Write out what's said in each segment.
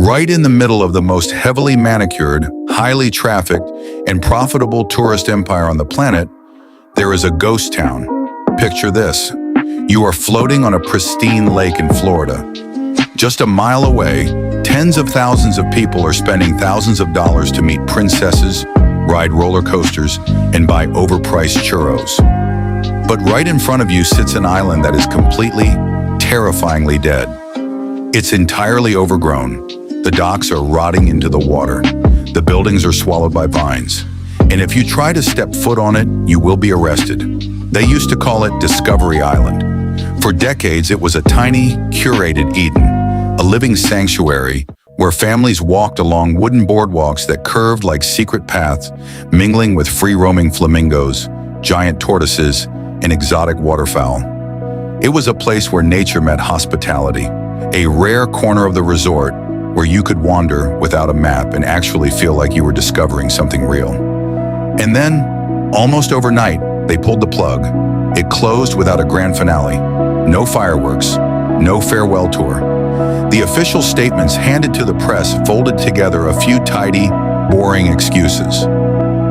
Right in the middle of the most heavily manicured, highly trafficked, and profitable tourist empire on the planet, there is a ghost town. Picture this. You are floating on a pristine lake in Florida. Just a mile away, tens of thousands of people are spending thousands of dollars to meet princesses, ride roller coasters, and buy overpriced churros. But right in front of you sits an island that is completely, terrifyingly dead. It's entirely overgrown. The docks are rotting into the water. The buildings are swallowed by vines. And if you try to step foot on it, you will be arrested. They used to call it Discovery Island. For decades, it was a tiny, curated Eden, a living sanctuary where families walked along wooden boardwalks that curved like secret paths, mingling with free-roaming flamingos, giant tortoises, and exotic waterfowl. It was a place where nature met hospitality, a rare corner of the resort where you could wander without a map and actually feel like you were discovering something real. And then, almost overnight, they pulled the plug. It closed without a grand finale. No fireworks, no farewell tour. The official statements handed to the press folded together a few tidy, boring excuses.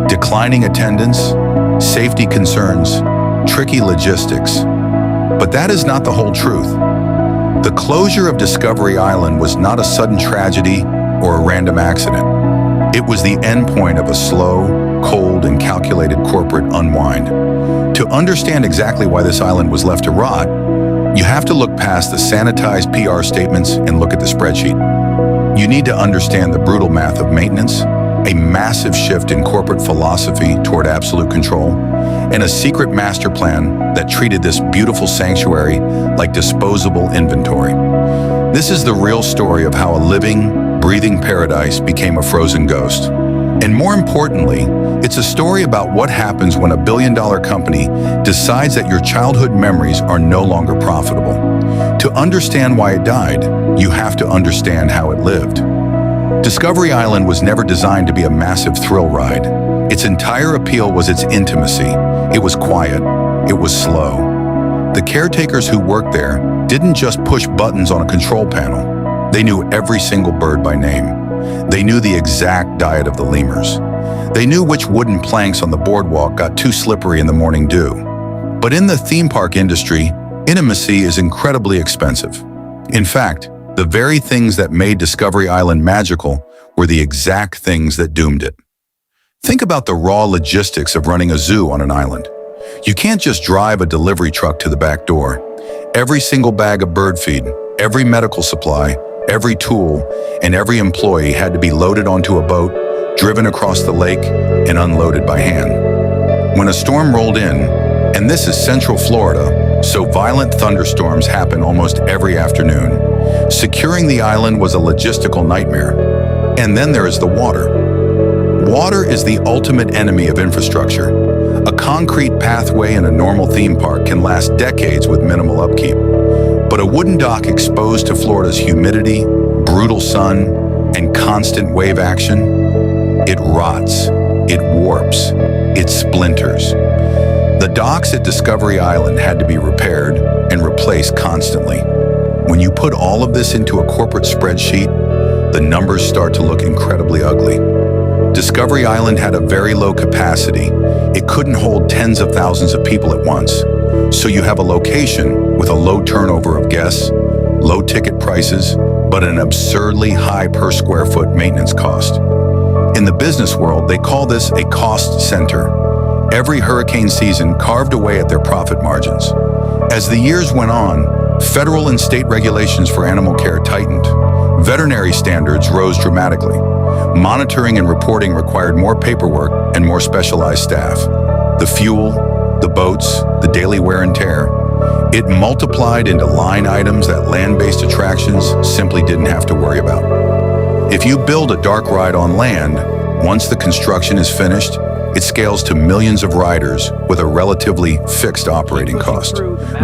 Declining attendance, safety concerns, tricky logistics. But that is not the whole truth. The closure of Discovery Island was not a sudden tragedy or a random accident. It was the endpoint of a slow, cold, and calculated corporate unwind. To understand exactly why this island was left to rot, you have to look past the sanitized PR statements and look at the spreadsheet. You need to understand the brutal math of maintenance, a massive shift in corporate philosophy toward absolute control, and a secret master plan that treated this beautiful sanctuary like disposable inventory. This is the real story of how a living, breathing paradise became a frozen ghost. And more importantly, it's a story about what happens when a billion-dollar company decides that your childhood memories are no longer profitable. To understand why it died, you have to understand how it lived. Discovery Island was never designed to be a massive thrill ride. Its entire appeal was its intimacy. It was quiet. It was slow. The caretakers who worked there didn't just push buttons on a control panel. They knew every single bird by name. They knew the exact diet of the lemurs. They knew which wooden planks on the boardwalk got too slippery in the morning dew. But in the theme park industry, intimacy is incredibly expensive. In fact, the very things that made Discovery Island magical were the exact things that doomed it. Think about the raw logistics of running a zoo on an island. You can't just drive a delivery truck to the back door. Every single bag of bird feed, every medical supply, every tool, and every employee had to be loaded onto a boat, driven across the lake, and unloaded by hand. When a storm rolled in, and this is Central Florida, so violent thunderstorms happen almost every afternoon, securing the island was a logistical nightmare. And then there is the water. Water is the ultimate enemy of infrastructure. A concrete pathway in a normal theme park can last decades with minimal upkeep. But a wooden dock exposed to Florida's humidity, brutal sun, and constant wave action, it rots, it warps, it splinters. The docks at Discovery Island had to be repaired and replaced constantly. When you put all of this into a corporate spreadsheet, the numbers start to look incredibly ugly. Discovery Island had a very low capacity. It couldn't hold tens of thousands of people at once. So you have a location with a low turnover of guests, low ticket prices, but an absurdly high per square foot maintenance cost. In the business world, they call this a cost center. Every hurricane season carved away at their profit margins. As the years went on, federal and state regulations for animal care tightened. Veterinary standards rose dramatically. Monitoring and reporting required more paperwork and more specialized staff. The fuel, the boats, the daily wear and tear, it multiplied into line items that land-based attractions simply didn't have to worry about. If you build a dark ride on land, once the construction is finished, it scales to millions of riders with a relatively fixed operating cost.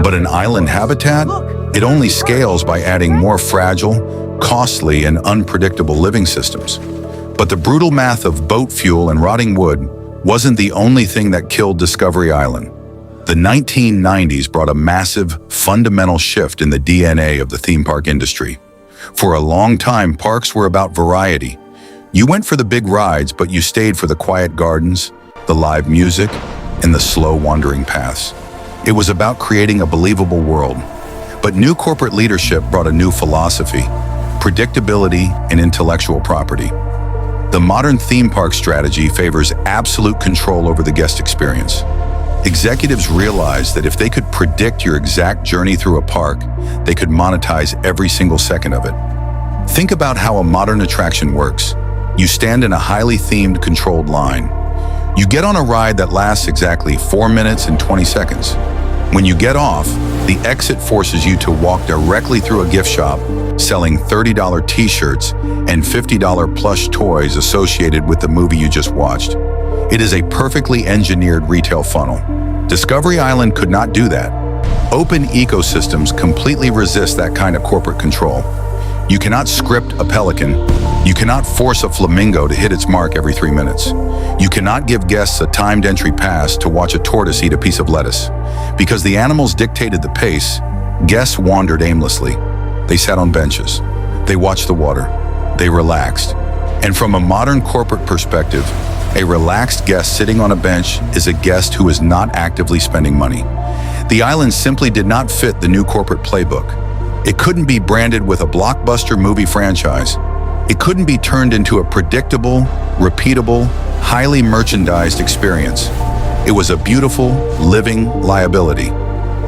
But an island habitat, it only scales by adding more fragile, costly, and unpredictable living systems. But the brutal math of boat fuel and rotting wood wasn't the only thing that killed Discovery Island. The 1990s brought a massive, fundamental shift in the DNA of the theme park industry. For a long time, parks were about variety. You went for the big rides, but you stayed for the quiet gardens, the live music, and the slow wandering paths. It was about creating a believable world. But new corporate leadership brought a new philosophy: predictability and intellectual property. The modern theme park strategy favors absolute control over the guest experience. Executives realized that if they could predict your exact journey through a park, they could monetize every single second of it. Think about how a modern attraction works. You stand in a highly themed, controlled line. You get on a ride that lasts exactly 4 minutes and 20 seconds. When you get off, the exit forces you to walk directly through a gift shop selling $30 t-shirts and $50 plush toys associated with the movie you just watched. It is a perfectly engineered retail funnel. Discovery Island could not do that. Open ecosystems completely resist that kind of corporate control. You cannot script a pelican. You cannot force a flamingo to hit its mark every 3 minutes. You cannot give guests a timed entry pass to watch a tortoise eat a piece of lettuce. Because the animals dictated the pace, guests wandered aimlessly. They sat on benches. They watched the water. They relaxed. And from a modern corporate perspective, a relaxed guest sitting on a bench is a guest who is not actively spending money. The island simply did not fit the new corporate playbook. It couldn't be branded with a blockbuster movie franchise. It couldn't be turned into a predictable, repeatable, highly merchandised experience. It was a beautiful, living liability.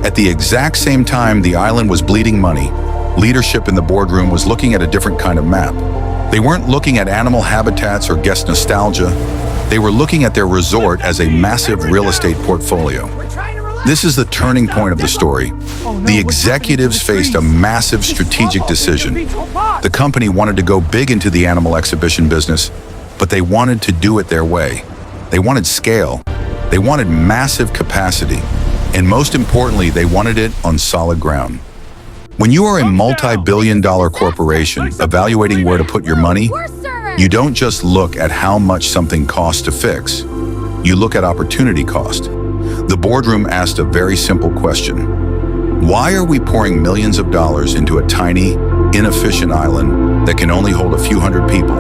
At the exact same time the island was bleeding money, leadership in the boardroom was looking at a different kind of map. They weren't looking at animal habitats or guest nostalgia. They were looking at their resort as a massive real estate portfolio. This is the turning point of the story. The executives faced a massive strategic decision. The company wanted to go big into the animal exhibition business, but they wanted to do it their way. They wanted scale. They wanted massive capacity. And most importantly, they wanted it on solid ground. When you are a multi-billion-dollar corporation evaluating where to put your money, you don't just look at how much something costs to fix. You look at opportunity cost. The boardroom asked a very simple question. Why are we pouring millions of dollars into a tiny, inefficient island that can only hold a few hundred people,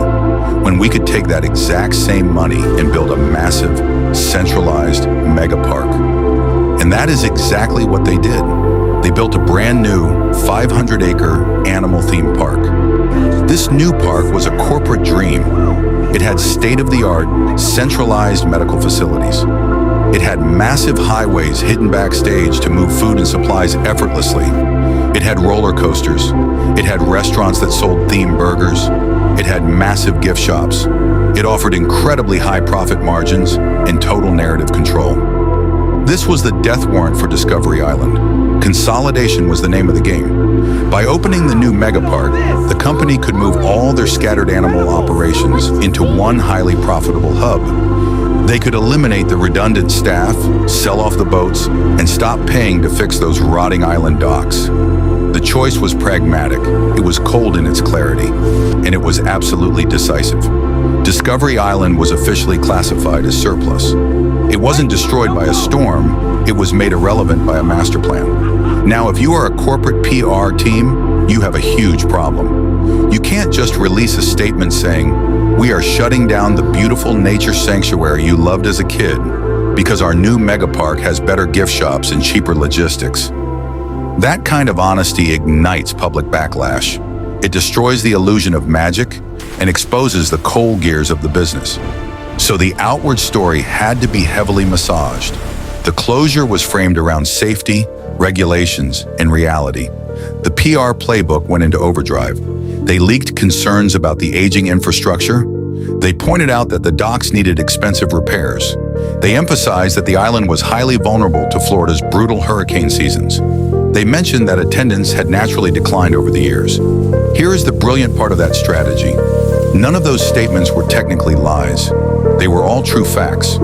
when we could take that exact same money and build a massive, centralized mega park? And that is exactly what they did. They built a brand new 500-acre animal theme park. This new park was a corporate dream. It had state-of-the-art, centralized medical facilities. It had massive highways hidden backstage to move food and supplies effortlessly. It had roller coasters. It had restaurants that sold themed burgers. It had massive gift shops. It offered incredibly high profit margins and total narrative control. This was the death warrant for Discovery Island. Consolidation was the name of the game. By opening the new megapark, the company could move all their scattered animal operations into one highly profitable hub. They could eliminate the redundant staff, sell off the boats, and stop paying to fix those rotting island docks. The choice was pragmatic, it was cold in its clarity, and it was absolutely decisive. Discovery Island was officially classified as surplus. It wasn't destroyed by a storm, it was made irrelevant by a master plan. Now, if you are a corporate PR team, you have a huge problem. You can't just release a statement saying, "We are shutting down the beautiful nature sanctuary you loved as a kid because our new megapark has better gift shops and cheaper logistics." That kind of honesty ignites public backlash. It destroys the illusion of magic and exposes the cold gears of the business. So the outward story had to be heavily massaged. The closure was framed around safety, regulations, and reality. The PR playbook went into overdrive. They leaked concerns about the aging infrastructure. They pointed out that the docks needed expensive repairs. They emphasized that the island was highly vulnerable to Florida's brutal hurricane seasons. They mentioned that attendance had naturally declined over the years. Here is the brilliant part of that strategy. None of those statements were technically lies. They were all true facts.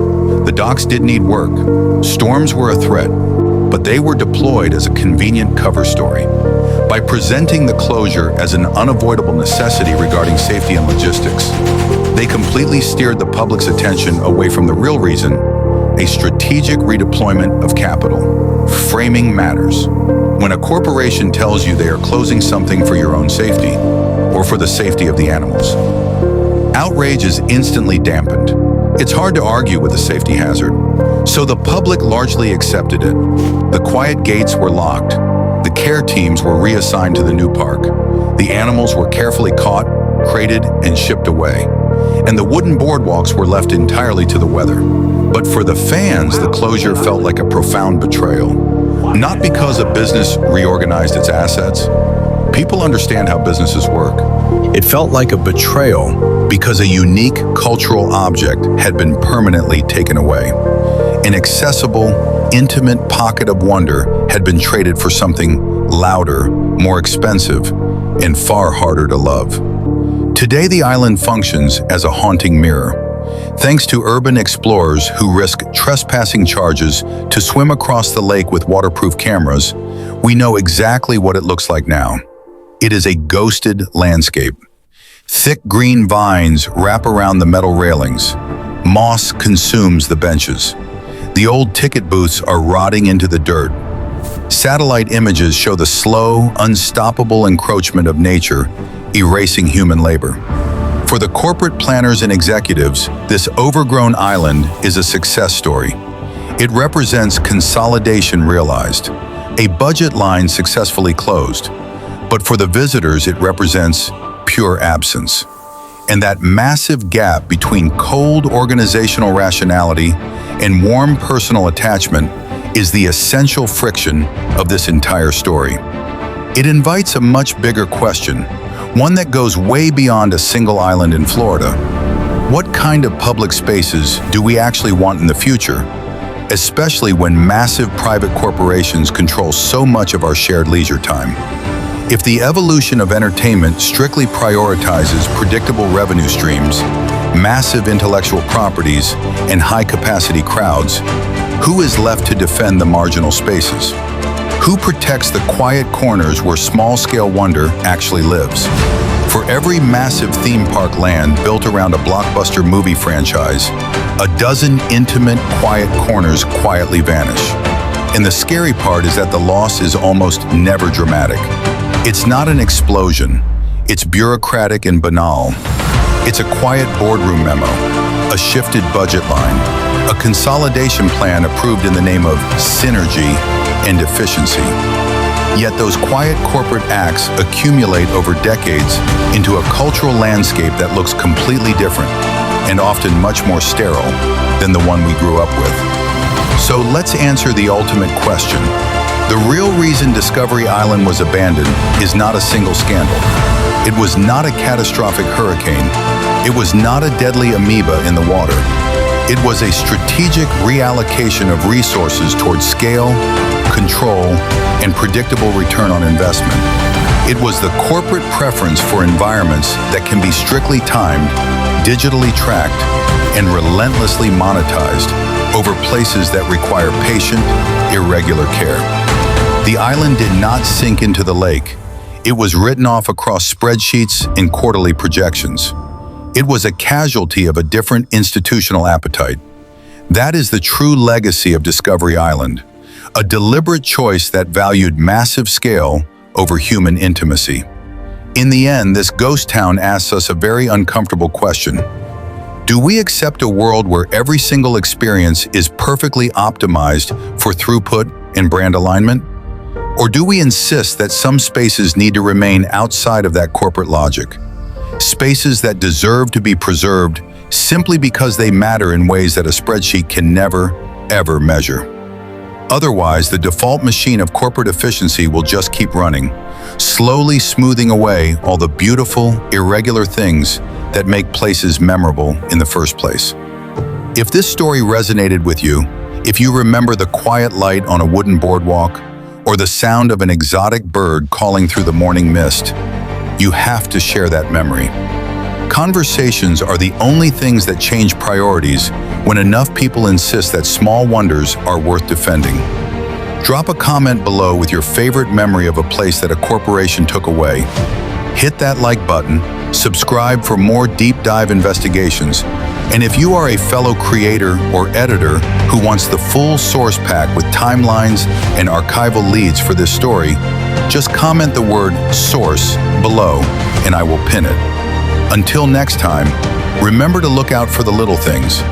The docks did need work. Storms were a threat, but they were deployed as a convenient cover story. By presenting the closure as an unavoidable necessity regarding safety and logistics, they completely steered the public's attention away from the real reason: a strategic redeployment of capital. Framing matters. When a corporation tells you they are closing something for your own safety, or for the safety of the animals. Outrage is instantly dampened. It's hard to argue with a safety hazard, so the public largely accepted it. The quiet gates were locked. The care teams were reassigned to the new park. The animals were carefully caught, crated, and shipped away. And the wooden boardwalks were left entirely to the weather. But for the fans, the closure felt like a profound betrayal. Not because a business reorganized its assets. People understand how businesses work. It felt like a betrayal because a unique cultural object had been permanently taken away. An accessible, intimate pocket of wonder had been traded for something louder, more expensive, and far harder to love. Today, the island functions as a haunting mirror. Thanks to urban explorers who risk trespassing charges to swim across the lake with waterproof cameras, we know exactly what it looks like now. It is a ghosted landscape. Thick green vines wrap around the metal railings. Moss consumes the benches. The old ticket booths are rotting into the dirt. Satellite images show the slow, unstoppable encroachment of nature, erasing human labor. For the corporate planners and executives, this overgrown island is a success story. It represents consolidation realized, a budget line successfully closed. But for the visitors, it represents pure absence. And that massive gap between cold organizational rationality and warm personal attachment is the essential friction of this entire story. It invites a much bigger question, one that goes way beyond a single island in Florida. What kind of public spaces do we actually want in the future, especially when massive private corporations control so much of our shared leisure time? If the evolution of entertainment strictly prioritizes predictable revenue streams, massive intellectual properties, and high-capacity crowds, who is left to defend the marginal spaces? Who protects the quiet corners where small-scale wonder actually lives? For every massive theme park land built around a blockbuster movie franchise, a dozen intimate, quiet corners quietly vanish. And the scary part is that the loss is almost never dramatic. It's not an explosion. It's bureaucratic and banal. It's a quiet boardroom memo, a shifted budget line, a consolidation plan approved in the name of synergy and efficiency. Yet those quiet corporate acts accumulate over decades into a cultural landscape that looks completely different and often much more sterile than the one we grew up with. So let's answer the ultimate question. The real reason Discovery Island was abandoned is not a single scandal. It was not a catastrophic hurricane. It was not a deadly amoeba in the water. It was a strategic reallocation of resources towards scale, control, and predictable return on investment. It was the corporate preference for environments that can be strictly timed, digitally tracked, and relentlessly monetized over places that require patient, irregular care. The island did not sink into the lake. It was written off across spreadsheets and quarterly projections. It was a casualty of a different institutional appetite. That is the true legacy of Discovery Island, a deliberate choice that valued massive scale over human intimacy. In the end, this ghost town asks us a very uncomfortable question. Do we accept a world where every single experience is perfectly optimized for throughput and brand alignment? Or do we insist that some spaces need to remain outside of that corporate logic? Spaces that deserve to be preserved simply because they matter in ways that a spreadsheet can never, ever measure. Otherwise, the default machine of corporate efficiency will just keep running, slowly smoothing away all the beautiful, irregular things that make places memorable in the first place. If this story resonated with you, if you remember the quiet light on a wooden boardwalk, or the sound of an exotic bird calling through the morning mist, you have to share that memory. Conversations are the only things that change priorities when enough people insist that small wonders are worth defending. Drop a comment below with your favorite memory of a place that a corporation took away. Hit that like button, subscribe for more deep dive investigations, And if you are a fellow creator or editor who wants the full source pack with timelines and archival leads for this story, just comment the word source below and I will pin it. Until next time, remember to look out for the little things.